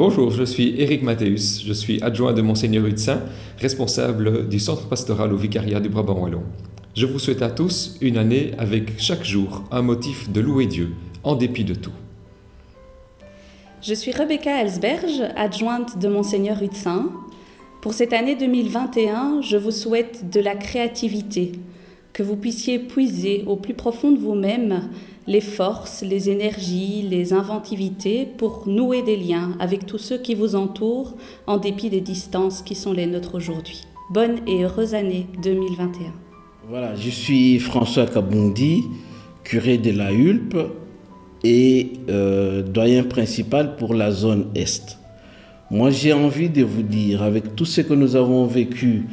Bonjour, je suis Éric Mathéus, je suis adjoint de Monseigneur Hutsin, responsable du centre pastoral au vicariat du Brabant Wallon. Je vous souhaite à tous une année avec chaque jour un motif de louer Dieu, en dépit de tout. Je suis Rebecca Elsberge, adjointe de Monseigneur Hutsin. Pour cette année 2021, je vous souhaite de la créativité, que vous puissiez puiser au plus profond de vous-même les forces, les énergies, les inventivités pour nouer des liens avec tous ceux qui vous entourent en dépit des distances qui sont les nôtres aujourd'hui. Bonne et heureuse année 2021. Voilà, je suis François Kabondi, curé de la Hulpe et doyen principal pour la zone Est. Moi, j'ai envie de vous dire, avec tout ce que nous avons vécu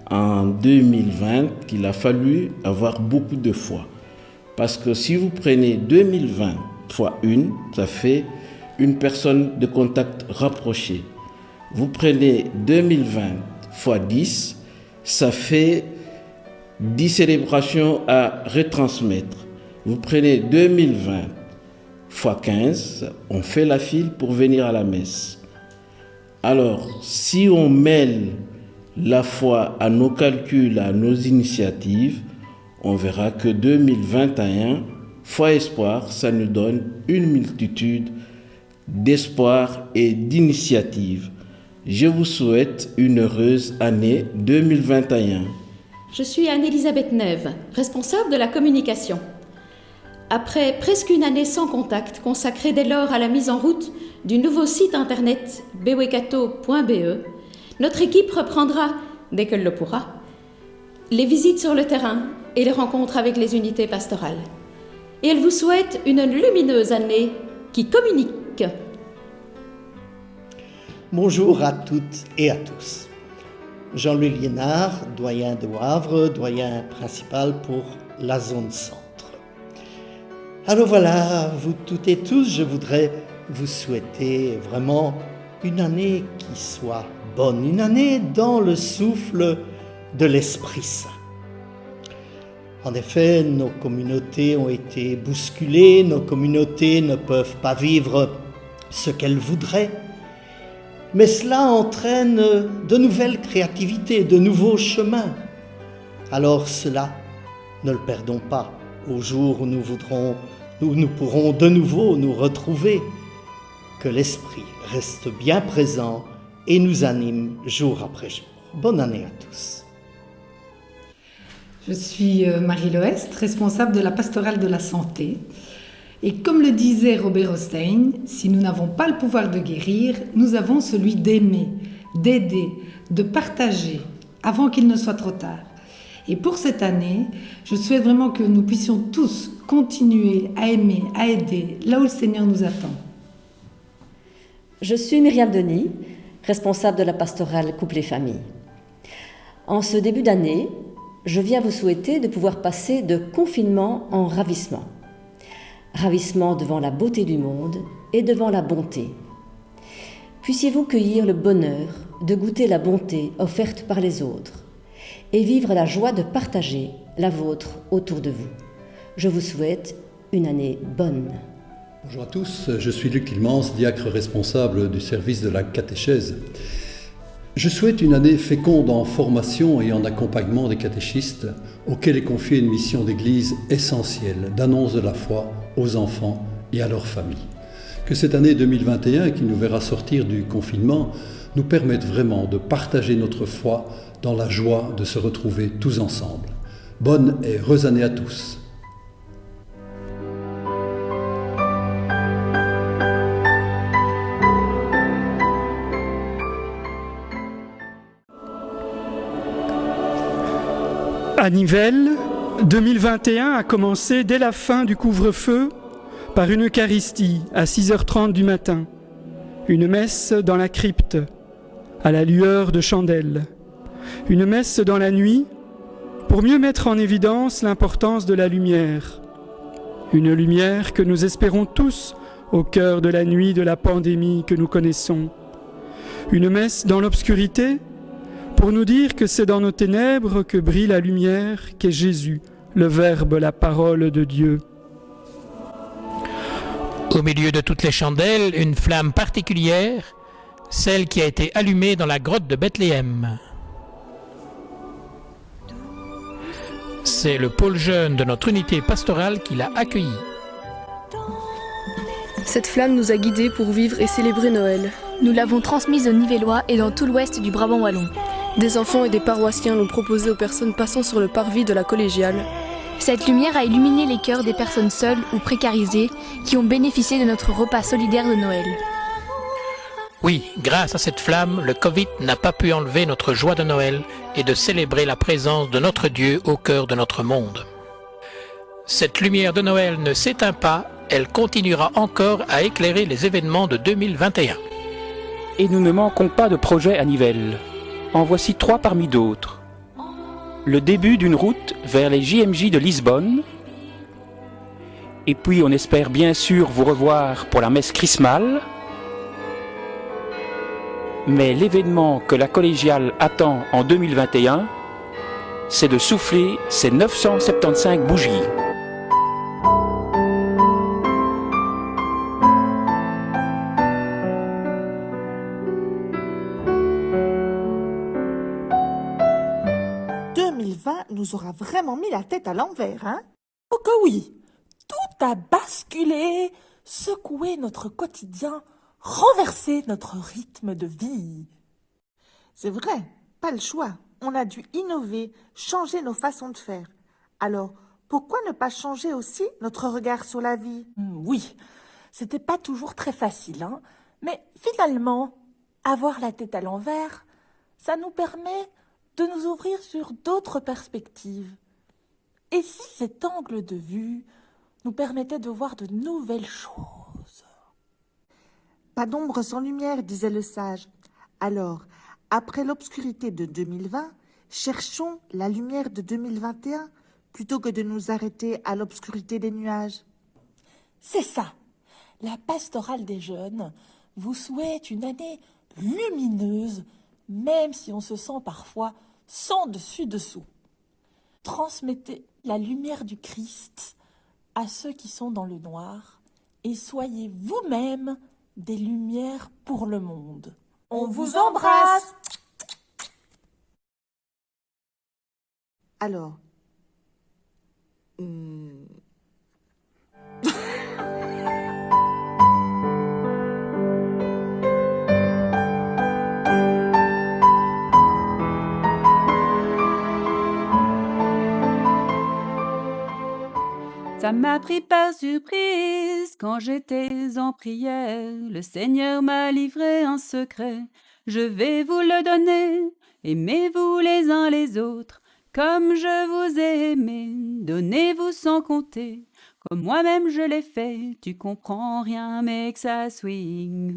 en 2020, qu'il a fallu avoir beaucoup de foi. Parce que si vous prenez 2020 fois 1, ça fait une personne de contact rapproché. Vous prenez 2020 fois 10, ça fait 10 célébrations à retransmettre. Vous prenez 2020 fois 15, on fait la file pour venir à la messe. Alors, si on mêle la foi à nos calculs, à nos initiatives, on verra que 2021, foi espoir, ça nous donne une multitude d'espoirs et d'initiatives. Je vous souhaite une heureuse année 2021. Je suis Anne-Elisabeth Neve, responsable de la communication. Après presque une année sans contact, consacrée dès lors à la mise en route du nouveau site internet bewekato.be, notre équipe reprendra, dès qu'elle le pourra, les visites sur le terrain et les rencontres avec les unités pastorales. Et elle vous souhaite une lumineuse année qui communique. Bonjour à toutes et à tous. Jean-Louis Liénard, doyen de Wavre, doyen principal pour la zone centre. Alors voilà, vous toutes et tous, je voudrais vous souhaiter vraiment une année qui soit bonne, une année dans le souffle de l'Esprit Saint. En effet, nos communautés ont été bousculées, nos communautés ne peuvent pas vivre ce qu'elles voudraient, mais cela entraîne de nouvelles créativités, de nouveaux chemins. Alors cela, ne le perdons pas au jour où nous pourrons de nouveau nous retrouver, que l'Esprit reste bien présent et nous anime jour après jour. Bonne année à tous. Je suis Marie Loest, responsable de la pastorale de la santé. Et comme le disait Robert Hossein, si nous n'avons pas le pouvoir de guérir, nous avons celui d'aimer, d'aider, de partager, avant qu'il ne soit trop tard. Et pour cette année, je souhaite vraiment que nous puissions tous continuer à aimer, à aider, là où le Seigneur nous attend. Je suis Myriam Denis, responsable de la pastorale Couple et Famille. En ce début d'année, je viens vous souhaiter de pouvoir passer de confinement en ravissement. Ravissement devant la beauté du monde et devant la bonté. Puissiez-vous cueillir le bonheur de goûter la bonté offerte par les autres et vivre la joie de partager la vôtre autour de vous. Je vous souhaite une année bonne. Bonjour à tous, je suis Luc Tilmans, diacre responsable du service de la catéchèse. Je souhaite une année féconde en formation et en accompagnement des catéchistes auxquels est confiée une mission d'église essentielle d'annonce de la foi aux enfants et à leurs familles. Que cette année 2021, qui nous verra sortir du confinement, nous permette vraiment de partager notre foi dans la joie de se retrouver tous ensemble. Bonne et heureuse année à tous. À Nivelles, 2021 a commencé dès la fin du couvre-feu par une Eucharistie à 6h30 du matin, une messe dans la crypte, à la lueur de chandelles, une messe dans la nuit pour mieux mettre en évidence l'importance de la lumière, une lumière que nous espérons tous au cœur de la nuit de la pandémie que nous connaissons, une messe dans l'obscurité pour nous dire que c'est dans nos ténèbres que brille la lumière qu'est Jésus, le Verbe, la parole de Dieu. Au milieu de toutes les chandelles, une flamme particulière celle qui a été allumée dans la grotte de Bethléem. C'est le pôle jeune de notre unité pastorale qui l'a accueillie. Cette flamme nous a guidés pour vivre et célébrer Noël. Nous l'avons transmise aux Nivellois et dans tout l'ouest du Brabant wallon. Des enfants et des paroissiens l'ont proposée aux personnes passant sur le parvis de la collégiale. Cette lumière a illuminé les cœurs des personnes seules ou précarisées qui ont bénéficié de notre repas solidaire de Noël. Oui, grâce à cette flamme, le Covid n'a pas pu enlever notre joie de Noël et de célébrer la présence de notre Dieu au cœur de notre monde. Cette lumière de Noël ne s'éteint pas, elle continuera encore à éclairer les événements de 2021. Et nous ne manquons pas de projets à Nivelles. En voici 3 parmi d'autres. Le début d'une route vers les JMJ de Lisbonne. Et puis on espère bien sûr vous revoir pour la messe chrismale. Mais l'événement que la collégiale attend en 2021, c'est de souffler ces 975 bougies. Nous aura vraiment mis la tête à l'envers, hein? Oh que oui! Tout a basculé, secoué notre quotidien, renversé notre rythme de vie. C'est vrai, pas le choix. On a dû innover, changer nos façons de faire. Alors, pourquoi ne pas changer aussi notre regard sur la vie? Oui, c'était pas toujours très facile, hein? Mais finalement, avoir la tête à l'envers, ça nous permet de nous ouvrir sur d'autres perspectives. Et si cet angle de vue nous permettait de voir de nouvelles choses? Pas d'ombre sans lumière, disait le sage. Alors, après l'obscurité de 2020, cherchons la lumière de 2021 plutôt que de nous arrêter à l'obscurité des nuages. C'est ça. La pastorale des jeunes vous souhaite une année lumineuse, même si on se sent parfois sans dessus-dessous. Transmettez la lumière du Christ à ceux qui sont dans le noir et soyez vous-même des lumières pour le monde. On vous embrasse! Alors, Ça m'a pris par surprise quand j'étais en prière. Le Seigneur m'a livré un secret. Je vais vous le donner. Aimez-vous les uns les autres comme je vous ai aimé. Donnez-vous sans compter. Comme moi-même je l'ai fait. Tu comprends rien mais que ça swing.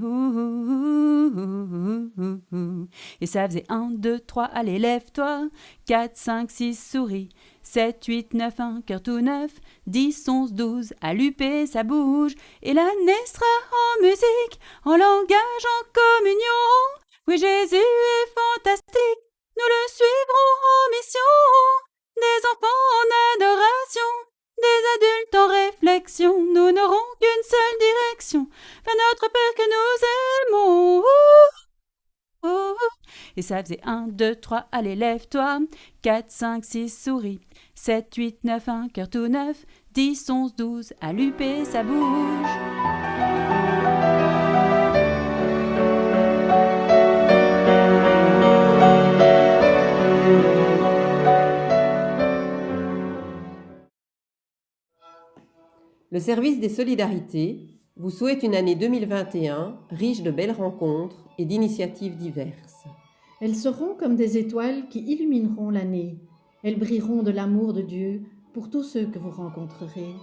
Et ça faisait 1, 2, 3, allez lève-toi. 4, 5, 6, souris. 7, 8, 9, un cœur tout neuf, 10, 11, 12, à l'UP ça bouge, et l'année sera en musique, en langage, en communion. Oui, Jésus est fantastique, nous le suivrons en mission. Des enfants en adoration, des adultes en réflexion, nous n'aurons qu'une seule direction, vers notre Père que nous aimons. Et ça faisait 1, 2, 3, allez lève-toi, 4, 5, 6, souris, 7, 8, 9, un cœur tout neuf, 10, 11, 12, à l'UP ça bouge. Le service des solidarités vous souhaite une année 2021 riche de belles rencontres et d'initiatives diverses. Elles seront comme des étoiles qui illumineront l'année. Elles brilleront de l'amour de Dieu pour tous ceux que vous rencontrerez.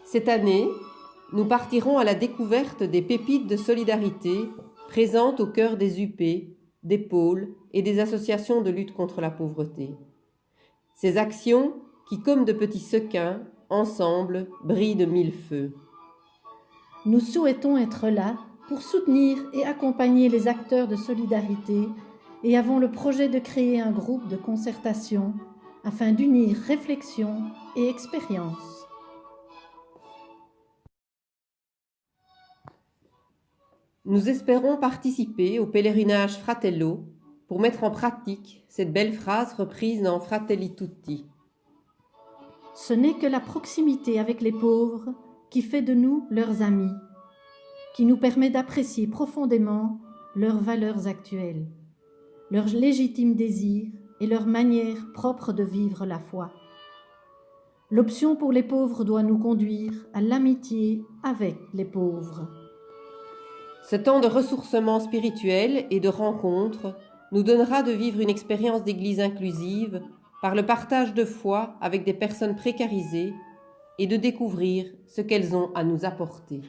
Cette année, nous partirons à la découverte des pépites de solidarité présentes au cœur des UP, des pôles et des associations de lutte contre la pauvreté. Ces actions qui, comme de petits sequins, ensemble, brillent de mille feux. Nous souhaitons être là pour soutenir et accompagner les acteurs de solidarité et avons le projet de créer un groupe de concertation afin d'unir réflexion et expérience. Nous espérons participer au pèlerinage Fratello pour mettre en pratique cette belle phrase reprise dans Fratelli Tutti. Ce n'est que la proximité avec les pauvres qui fait de nous leurs amis, qui nous permet d'apprécier profondément leurs valeurs actuelles, leurs légitimes désirs et leur manière propre de vivre la foi. L'option pour les pauvres doit nous conduire à l'amitié avec les pauvres. Ce temps de ressourcement spirituel et de rencontre nous donnera de vivre une expérience d'église inclusive par le partage de foi avec des personnes précarisées et de découvrir ce qu'elles ont à nous apporter.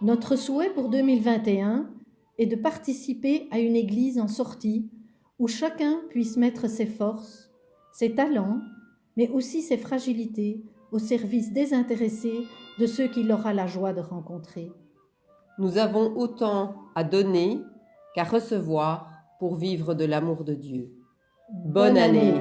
Notre souhait pour 2021 est de participer à une église en sortie où chacun puisse mettre ses forces, ses talents, mais aussi ses fragilités au service désintéressé de ceux qu'il aura la joie de rencontrer. Nous avons autant à donner qu'à recevoir pour vivre de l'amour de Dieu. Bonne année.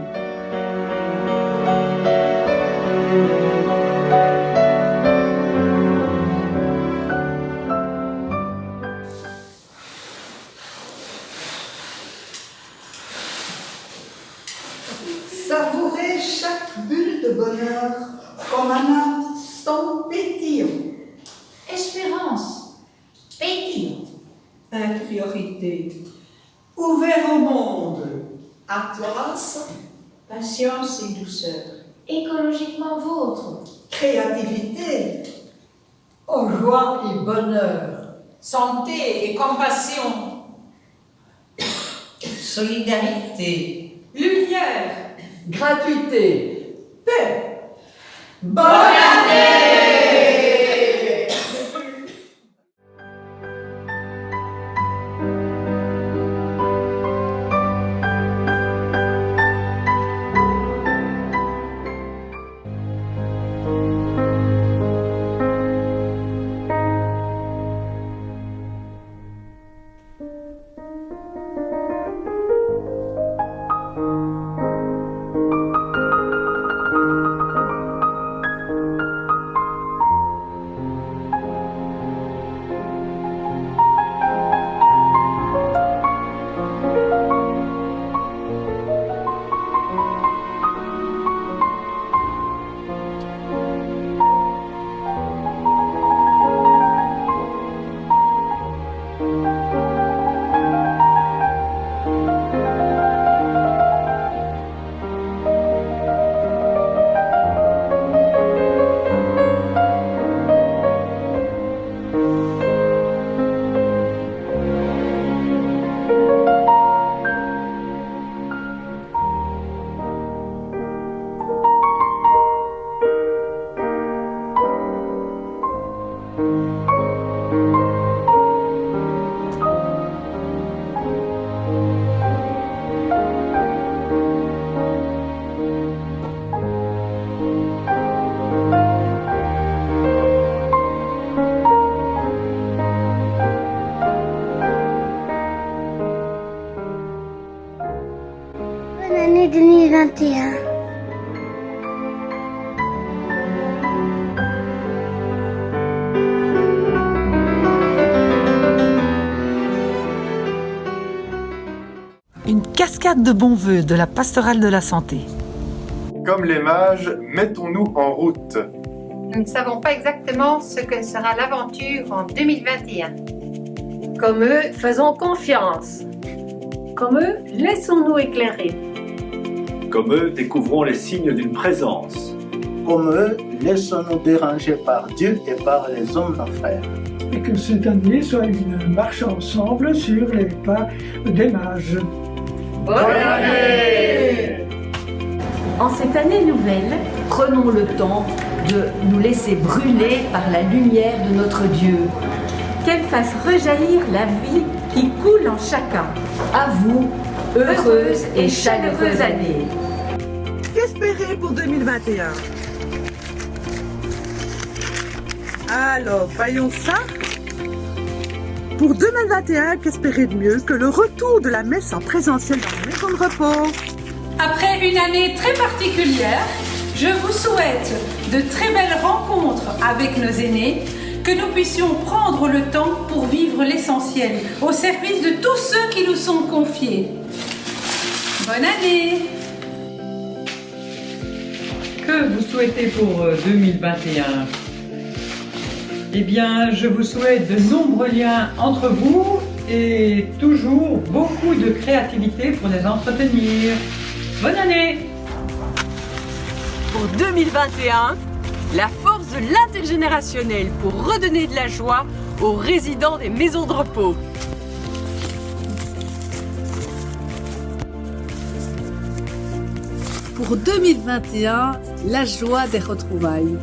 Savourez chaque bulle de bonheur comme un instant pétillant. Espérance, pétillant. Intériorité, ouvert au monde. Atlas, Patience et douceur. Écologiquement vôtre. créativité, oh, joie et bonheur. Santé et compassion. Solidarité, Lumière. gratuité, paix. Bonne année! Bonne année 2021. Une cascade de bons vœux de la pastorale de la santé. Comme les mages, mettons-nous en route. Nous ne savons pas exactement ce que sera l'aventure en 2021. Comme eux, faisons confiance. Comme eux, laissons-nous éclairer. Comme eux, découvrons les signes d'une présence. Comme eux, laissons-nous déranger par Dieu et par les hommes nos frères. Et que cette année soit une marche ensemble sur les pas des mages. Bonne année! En cette année nouvelle, prenons le temps de nous laisser brûler par la lumière de notre Dieu. Qu'elle fasse rejaillir la vie qui coule en chacun. À vous, heureuse et chaleureuse année. Qu'espérer pour 2021? Alors, voyons ça. Pour 2021, qu'espérer de mieux que le retour de la messe en présentiel dans la maison de repos? Après une année très particulière, Je vous souhaite de très belles rencontres avec nos aînés, que nous puissions prendre le temps pour vivre l'essentiel au service de tous ceux qui nous sont confiés. Bonne année! Que vous souhaitez pour 2021? Eh bien, je vous souhaite de nombreux liens entre vous et toujours beaucoup de créativité pour les entretenir. Bonne année! Pour 2021, la force de l'intergénérationnel pour redonner de la joie aux résidents des maisons de repos. Pour 2021, la joie des retrouvailles.